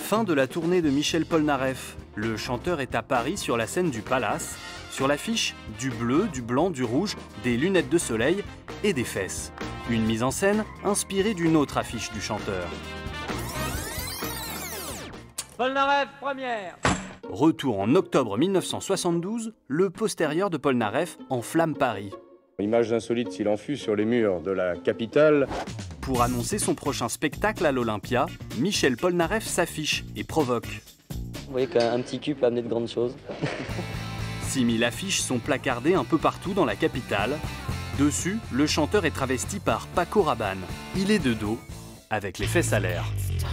Fin de la tournée de Michel Polnareff. Le chanteur est à Paris sur la scène du Palace. Sur l'affiche, du bleu, du blanc, du rouge, des lunettes de soleil et des fesses. Une mise en scène inspirée d'une autre affiche du chanteur. Polnareff, première. Retour en octobre 1972, le postérieur de Polnareff enflamme Paris. Image insolite s'il en fut sur les murs de la capitale. Pour annoncer son prochain spectacle à l'Olympia, Michel Polnareff s'affiche et provoque. Vous voyez qu'un petit cul peut amener de grandes choses. 6000 affiches sont placardées un peu partout dans la capitale. Dessus, le chanteur est travesti par Paco Rabanne. Il est de dos, avec les fesses à l'air.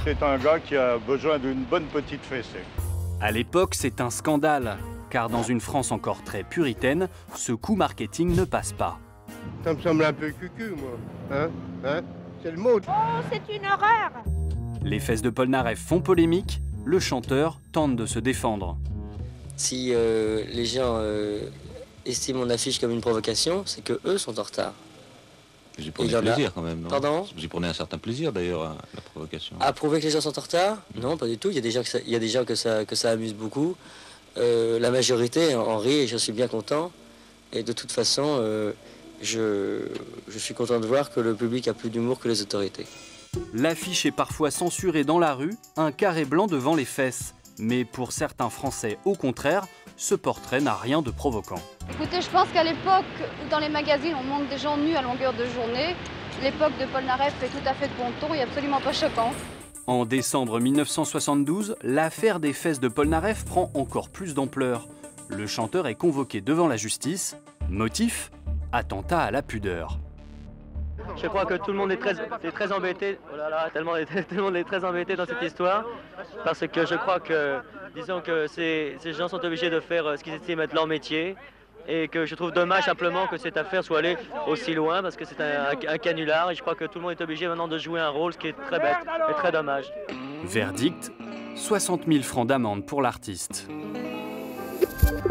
C'est un gars qui a besoin d'une bonne petite fessée. À l'époque, c'est un scandale, car dans une France encore très puritaine, ce coup marketing ne passe pas. Ça me semble un peu cucu, moi. Hein c'est le mot. Oh, c'est une horreur! Les fesses de Polnareff font polémique, le chanteur tente de se défendre. Si les gens estiment mon affiche comme une provocation, c'est que eux sont en retard. Vous y prenez plaisir quand même, non? Pardon? Vous y prenez un certain plaisir d'ailleurs à la provocation. À prouver que les gens sont en retard? Non, pas du tout. Il y a des gens que ça amuse beaucoup. La majorité en rit et je suis bien content. Et de toute façon, je suis content de voir que le public a plus d'humour que les autorités. L'affiche est parfois censurée dans la rue, un carré blanc devant les fesses. Mais pour certains Français, au contraire, ce portrait n'a rien de provoquant. Écoutez, je pense qu'à l'époque où dans les magazines on montre des gens nus à longueur de journée, l'époque de Polnareff est tout à fait de bon ton et absolument pas choquant. En décembre 1972, l'affaire des fesses de Polnareff prend encore plus d'ampleur. Le chanteur est convoqué devant la justice. Motif ? Attentat à la pudeur. Je crois que tout le monde est très embêté. Oh là là, tellement tout le monde est très embêté dans cette histoire. Parce que je crois que, disons que ces gens sont obligés de faire ce qu'ils estiment être leur métier. Et que je trouve dommage simplement que cette affaire soit allée aussi loin parce que c'est un canular. Et je crois que tout le monde est obligé maintenant de jouer un rôle, ce qui est très bête et très dommage. Verdict, 60 000 francs d'amende pour l'artiste.